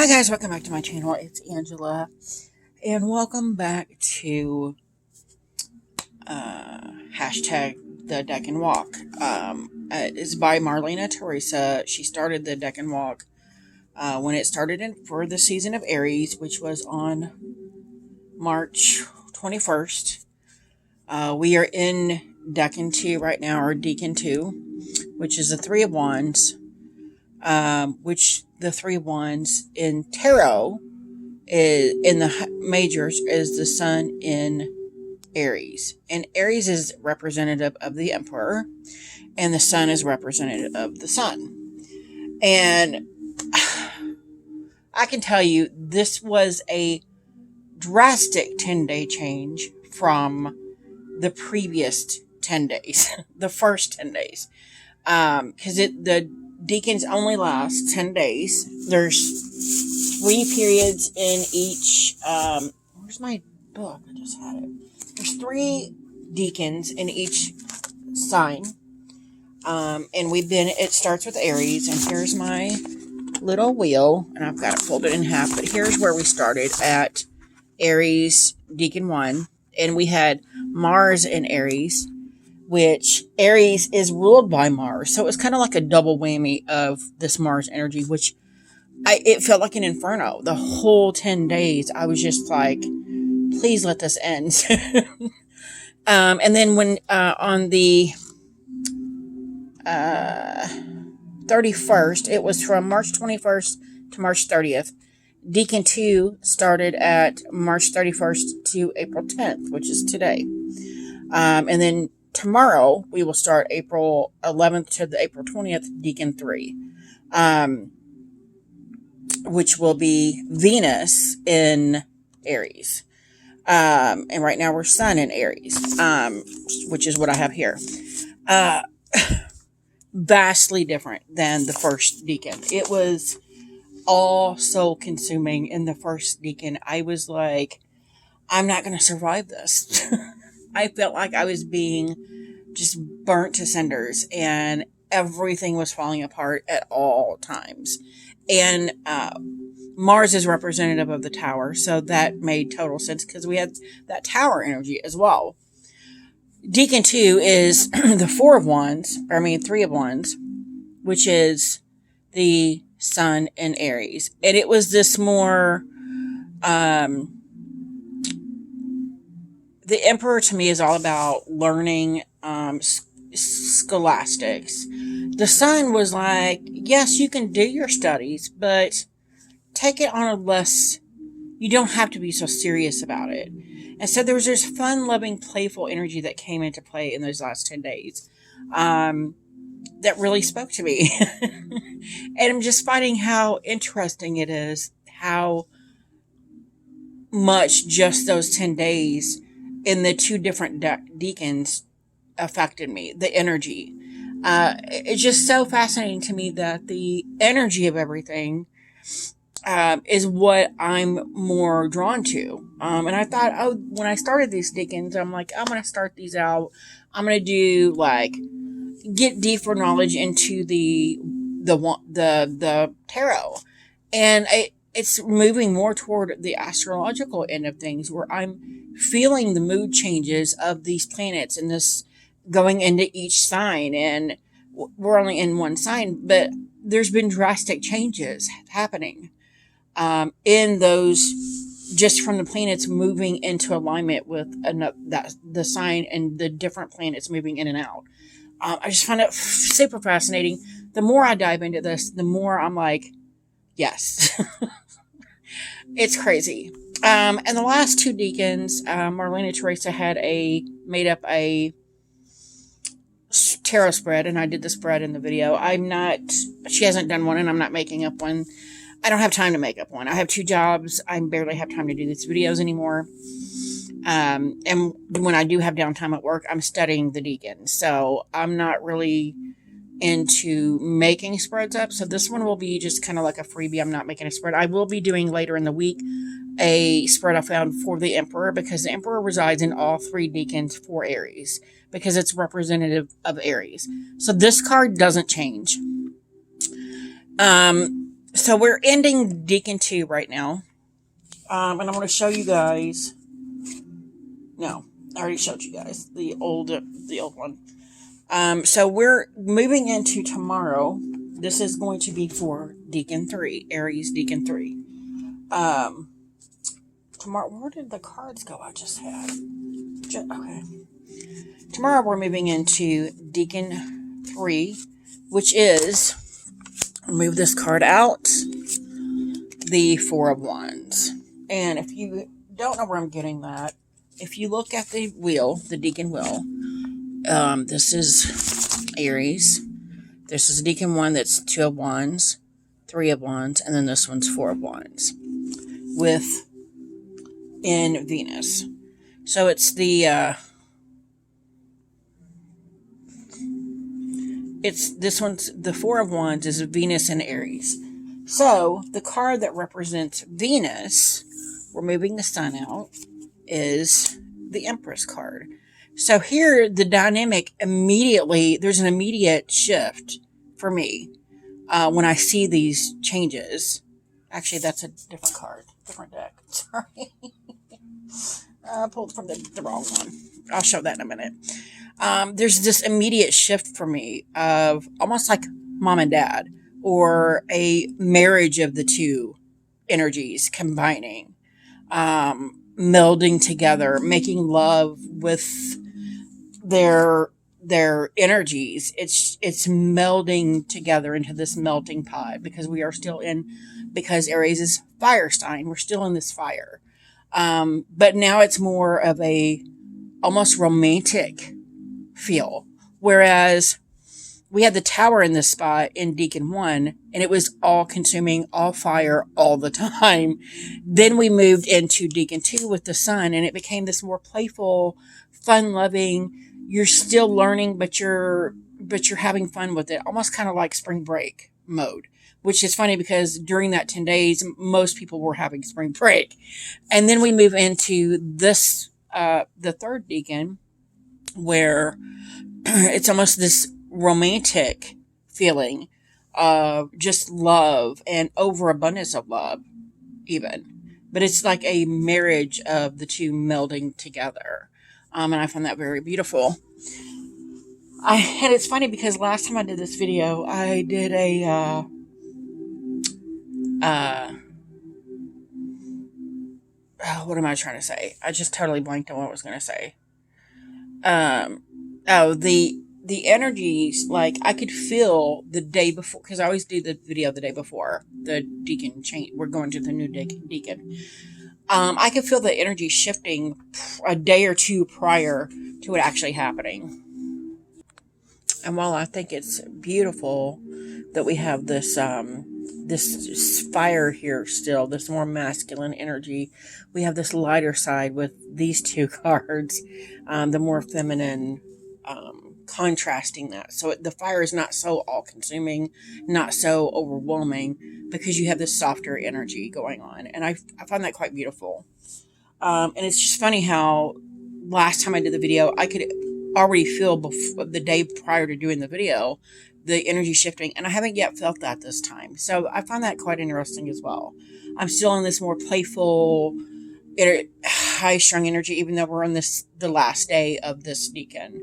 Hi guys, welcome back to my channel. It's Angela, and welcome back to hashtag the Deck and Walk. It's by Marlena Teresa. She started the Deck and Walk when it started for the season of Aries, which was on March 21st. We are in Decan 2 right now, or Deacon 2, which is the Three of Wands, which the Three of Wands in Tarot is in the majors is the Sun in Aries, and Aries is representative of the Emperor, and the Sun is representative of the Sun. And I can tell you, this was a drastic 10-day change from the previous 10 days, the first 10 days, because the Deacons only last 10 days. There's 3 periods in each. Where's my book? I just had it. There's 3 Deacons in each sign. And it starts with Aries, and here's my little wheel, and I've got it folded in half, but here's where we started at Aries, Deacon 1, and we had Mars in Aries, which Aries is ruled by Mars. So it was kind of like a double whammy of this Mars energy, which it felt like an inferno. The whole 10 days, I was just like, please let this end. And then when on the 31st, it was from March 21st to March 30th. Deacon 2 started at March 31st to April 10th, which is today. And then tomorrow, we will start April 11th to the April 20th, Deacon 3, which will be Venus in Aries. And right now we're Sun in Aries, which is what I have here. Vastly different than the first Deacon. It was all so consuming in the first Deacon. I was like, I'm not going to survive this. I felt like I was being just burnt to cinders, and everything was falling apart at all times. And Mars is representative of the Tower, so that made total sense because we had that Tower energy as well. Deacon 2 is the Three of Wands, which is the Sun in Aries. And it was this more, the Emperor to me is all about learning scholastics. The Sun was like, yes, you can do your studies, but take it on a less, you don't have to be so serious about it. And so there was this fun, loving, playful energy that came into play in those last 10 days that really spoke to me. And I'm just finding how interesting it is, how much just those 10 days in the 2 different deacons affected me, the energy. It's just so fascinating to me that the energy of everything is what I'm more drawn to. And I thought, when I started these Deacons, I'm like, I'm going to start these out. I'm going to do get deeper knowledge into the tarot. And it's moving more toward the astrological end of things, where I'm feeling the mood changes of these planets and this going into each sign. And we're only in one sign, but there's been drastic changes happening in those, just from the planets moving into alignment with the sign and the different planets moving in and out. I just find it super fascinating. The more I dive into this, the more I'm like, yes. It's crazy. And the last 2 Deacons, Marlena Teresa had made up a tarot spread, and I did the spread in the video. She hasn't done one, and I'm not making up one. I don't have time to make up one. I have 2 jobs. I barely have time to do these videos anymore. And when I do have downtime at work, I'm studying the Deacon. So I'm not really into making spreads up. So this one will be just kind of like a freebie. I'm not making a spread. I will be doing later in the week a spread I found for the Emperor, because the Emperor resides in all 3 Deacons for Aries, because it's representative of Aries. So this card doesn't change. So we're ending Deacon 2 right now. And I'm going to show you guys. No, I already showed you guys the old one. So we're moving into tomorrow. This is going to be for Deacon 3, Aries Deacon 3. Tomorrow, where did the cards go I just had? Okay. Tomorrow we're moving into Deacon 3, which is, move this card out, the Four of Wands. And if you don't know where I'm getting that, if you look at the wheel, the Deacon wheel, this is Aries. This is Deacon 1, that's Two of Wands, Three of Wands, and then this one's Four of Wands with in Venus. So it's the this one's the Four of Wands is Venus and Aries. So the card that represents Venus, we're moving the sun out, is the Empress card. So here the dynamic immediately, there's an immediate shift for me when I see these changes. Actually, that's a different card, different deck. Sorry. I pulled from the wrong one. I'll show that in a minute. There's this immediate shift for me of almost like mom and dad, or a marriage of the two energies combining, melding together, making love with their energies. It's melding together into this melting pot, because we are still in, because Aries is fire sign, we're still in this fire. But now it's more of a almost romantic feel. Whereas we had the Tower in this spot in Deacon 1, and it was all consuming, all fire, all the time. Then we moved into Deacon 2 with the Sun, and it became this more playful, fun-loving, you're still learning, but you're having fun with it. Almost kind of like spring break mode. Which is funny because during that 10 days, most people were having spring break. And then we move into this, the third Deacon, where it's almost this romantic feeling of just love and overabundance of love, even. But it's like a marriage of the two melding together. And I find that very beautiful. And it's funny because last time I did this video, I did a, what am I trying to say? I just totally blanked on what I was going to say. The energies, like I could feel the day before, because I always do the video the day before the Deacon change. We're going to the new Deacon. I could feel the energy shifting a day or two prior to it actually happening. And while I think it's beautiful that we have this, this fire here still, this more masculine energy, we have this lighter side with these two cards, the more feminine, contrasting that. So the fire is not so all-consuming, not so overwhelming, because you have this softer energy going on. And I find that quite beautiful. And it's just funny how last time I did the video, I could already feel the day prior to doing the video, the energy shifting, and I haven't yet felt that this time. So I find that quite interesting as well. I'm still in this more playful, high-strung energy, even though we're on the last day of this Deacon.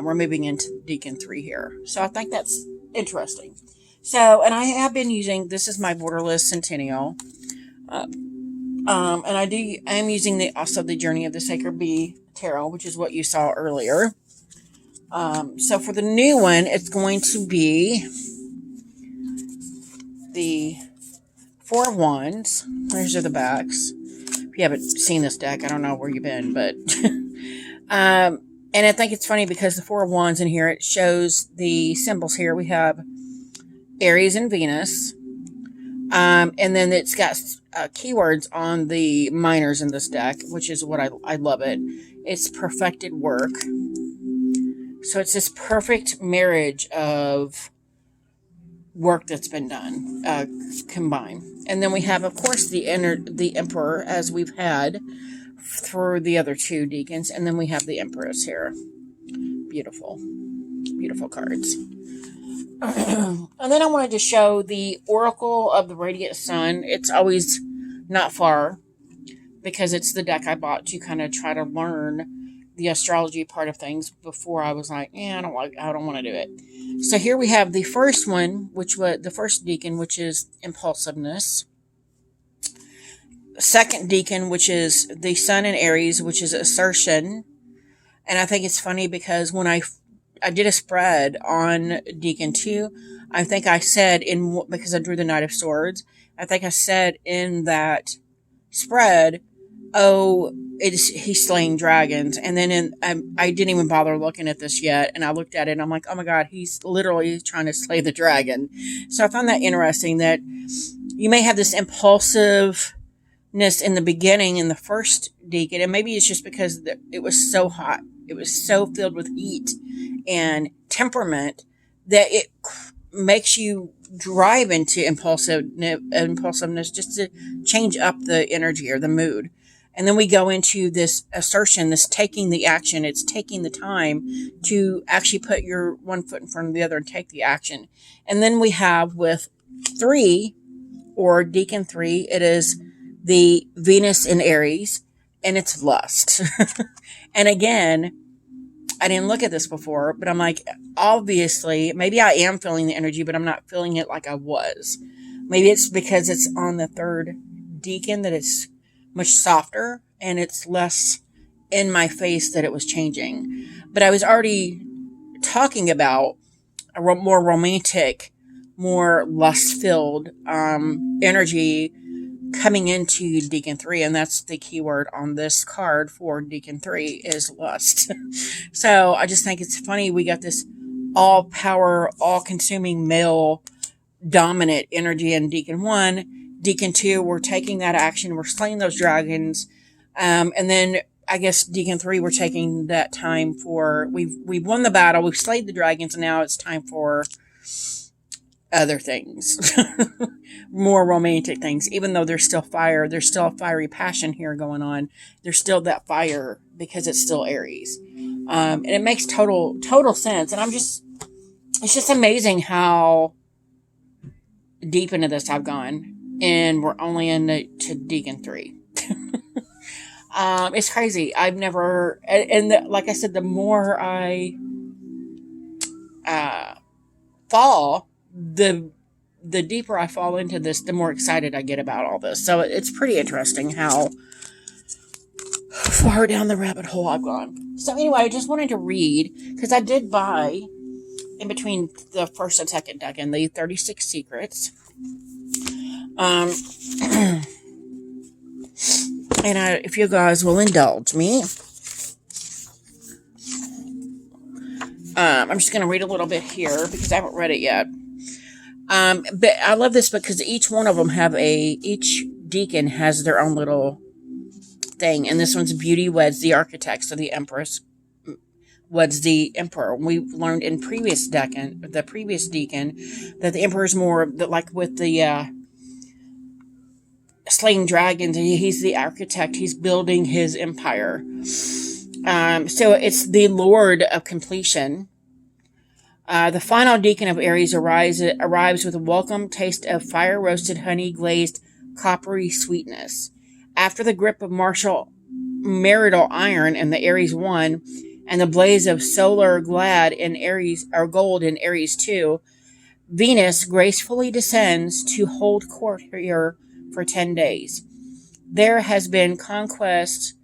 We're moving into Deacon 3 here. So I think that's interesting. So, and I have been using, this is my Borderless Centennial. And I am using also the Journey of the Sacred Bee Tarot, which is what you saw earlier. So for the new one, it's going to be the Four of Wands. These are the backs. If you haven't seen this deck, I don't know where you've been, but and I think it's funny because the Four of Wands in here, it shows the symbols here. We have Aries and Venus. And then it's got keywords on the minors in this deck, which is what I love it. It's perfected work. So it's this perfect marriage of work that's been done, combined. And then we have, of course, the Emperor, as we've had for the other two Deacons. And then we have the Empress here. Beautiful. Beautiful cards. And then I wanted to show the Oracle of the Radiant Sun. It's always not far because it's the deck I bought to kind of try to learn the astrology part of things before I was like, yeah, I don't want to do it. So here we have the first one, which was the first deacon, which is impulsiveness. Second deacon, which is the Sun in Aries, which is assertion. And I think it's funny because when I did a spread on Deacon 2, I think I said because I drew the Knight of Swords, I think I said in that spread, oh, he's slaying dragons. And then I didn't even bother looking at this yet. And I looked at it and I'm like, oh my God, he's literally trying to slay the dragon. So I found that interesting that you may have this impulsiveness in the beginning in the first deacon. And maybe it's just because it was so hot. It was so filled with heat and temperament that it makes you drive into impulsiveness just to change up the energy or the mood. And then we go into this assertion, this taking the action. It's taking the time to actually put your one foot in front of the other and take the action. And then we have with 3 or Deacon 3, it is the Venus in Aries and it's lust. And again, I didn't look at this before, but I'm like, obviously, maybe I am feeling the energy, but I'm not feeling it like I was. Maybe it's because it's on the third deacon that it's much softer and it's less in my face that it was changing. But I was already talking about a more romantic, more lust-filled energy coming into Deacon 3, and that's the keyword on this card for Deacon 3 is lust. So I just think it's funny we got this all power, all consuming male dominant energy in Deacon 1. Deacon 2, we're taking that action, we're slaying those dragons, and then I guess Deacon 3, we're taking that time for we've won the battle, we've slayed the dragons, and now it's time for other things, more romantic things. Even though there's still fire, there's still a fiery passion here going on. There's still that fire because it's still Aries, and it makes total sense. And it's just amazing how deep into this I've gone, and we're only to Deacon 3. It's crazy. I've never, like I said, the more I fall, the deeper I fall into this, the more excited I get about all this. So it's pretty interesting how far down the rabbit hole I've gone. So anyway, I just wanted to read, because I did buy, in between the first and second deck, and the 36 Secrets. And if you guys will indulge me, I'm just going to read a little bit here because I haven't read it yet. But I love this because each one of them each deacon has their own little thing. And this one's Beauty Weds the Architect. So the Empress weds the Emperor. We've learned in the previous deacon, that the Emperor's more like with the slaying dragons. He's the architect. He's building his empire. So it's the Lord of Completion. The final deacon of Aries arrives with a welcome taste of fire-roasted, honey-glazed, coppery sweetness. After the grip of marital iron in the Aries 1 and the blaze of solar gold in Aries 2, Venus gracefully descends to hold court here for 10 days. There has been conquest,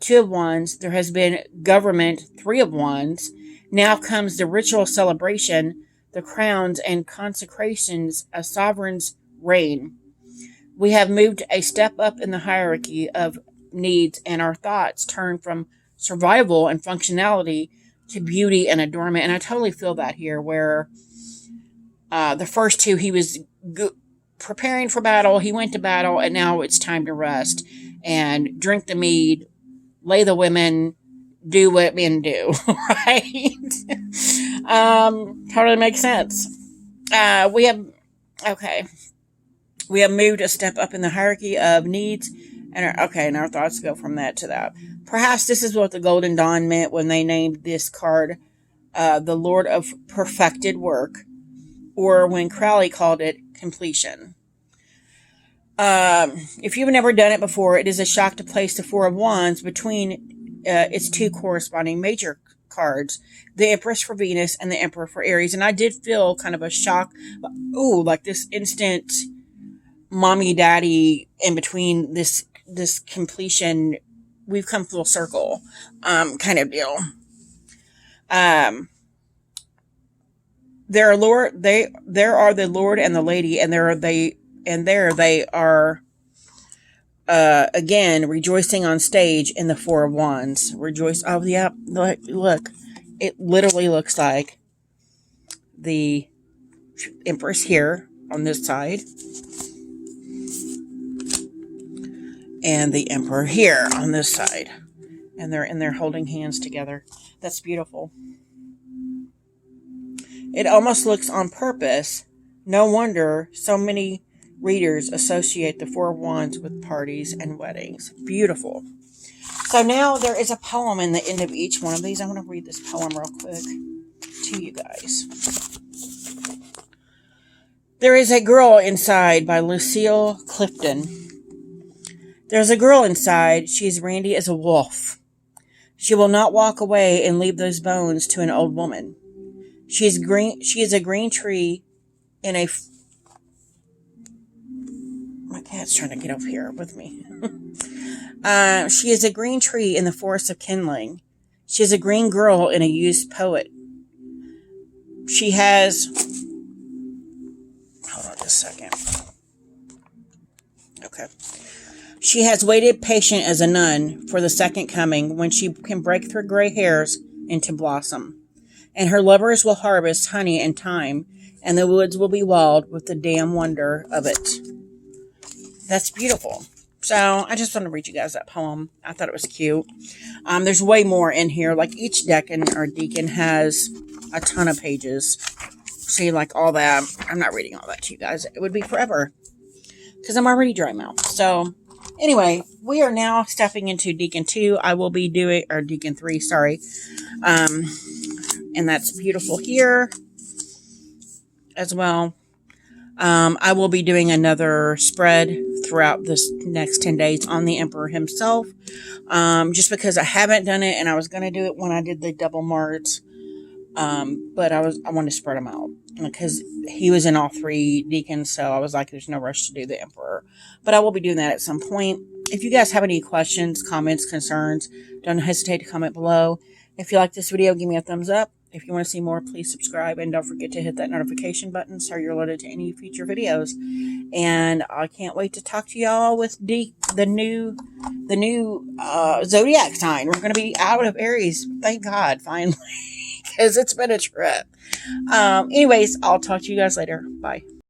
2 of Wands. There has been government, 3 of Wands. Now comes the ritual celebration, the crowns and consecrations of sovereign's reign. We have moved a step up in the hierarchy of needs, and our thoughts turn from survival and functionality to beauty and adornment. And I totally feel that here, where the first 2, he was preparing for battle, he went to battle, and now it's time to rest and drink the mead, lay the women, do what men do, right? Totally makes sense. We have moved a step up in the hierarchy of needs, and our thoughts go from that to that. Perhaps this is what the Golden Dawn meant when they named this card the Lord of Perfected Work, or when Crowley called it completion. If you've never done it before, it is a shock to place the Four of Wands between its two corresponding major cards, the Empress for Venus and the Emperor for Aries. And I did feel kind of a shock, like this instant mommy daddy in between this completion. We've come full circle, kind of deal. There are the Lord and the Lady, and there they are again rejoicing on stage in the Four of Wands. Rejoice! Oh yeah, look, it literally looks like the Empress here on this side, and the Emperor here on this side, and they're holding hands together. That's beautiful. It almost looks on purpose. No wonder so many readers associate the Four of Wands with parties and weddings. Beautiful. So now there is a poem in the end of each one of these. I'm going to read this poem real quick to you guys. There is a Girl Inside by Lucille Clifton. There's a girl inside. She is randy as a wolf. She will not walk away and leave those bones to an old woman. She is a green tree in a... My cat's trying to get up here with me. She is a green tree in the forest of kindling. She is a green girl in a used poet. She has... Hold on just a second. Okay. She has waited patient as a nun for the second coming when she can break through gray hairs into blossom. And her lovers will harvest honey in time, and the woods will be walled with the damn wonder of it. That's beautiful. So I just want to read you guys that poem. I thought it was cute. There's way more in here. Like each decan or deacon has a ton of pages. See, like all that. I'm not reading all that to you guys. It would be forever because I'm already dry mouth. So anyway, we are now stepping into Deacon 2. I will be doing, or Deacon 3, sorry. And that's beautiful here as well. I will be doing another spread throughout this next 10 days on the Emperor himself. Just because I haven't done it, and I was going to do it when I did the double marts. But I wanted to spread them out because he was in all three deacons. So I was like, there's no rush to do the Emperor, but I will be doing that at some point. If you guys have any questions, comments, concerns, don't hesitate to comment below. If you like this video, give me a thumbs up. If you want to see more, please subscribe, and don't forget to hit that notification button so you're alerted to any future videos. And I can't wait to talk to y'all with the new zodiac sign. We're going to be out of Aries, thank God, finally, because it's been a trip. Anyways, I'll talk to you guys later. Bye.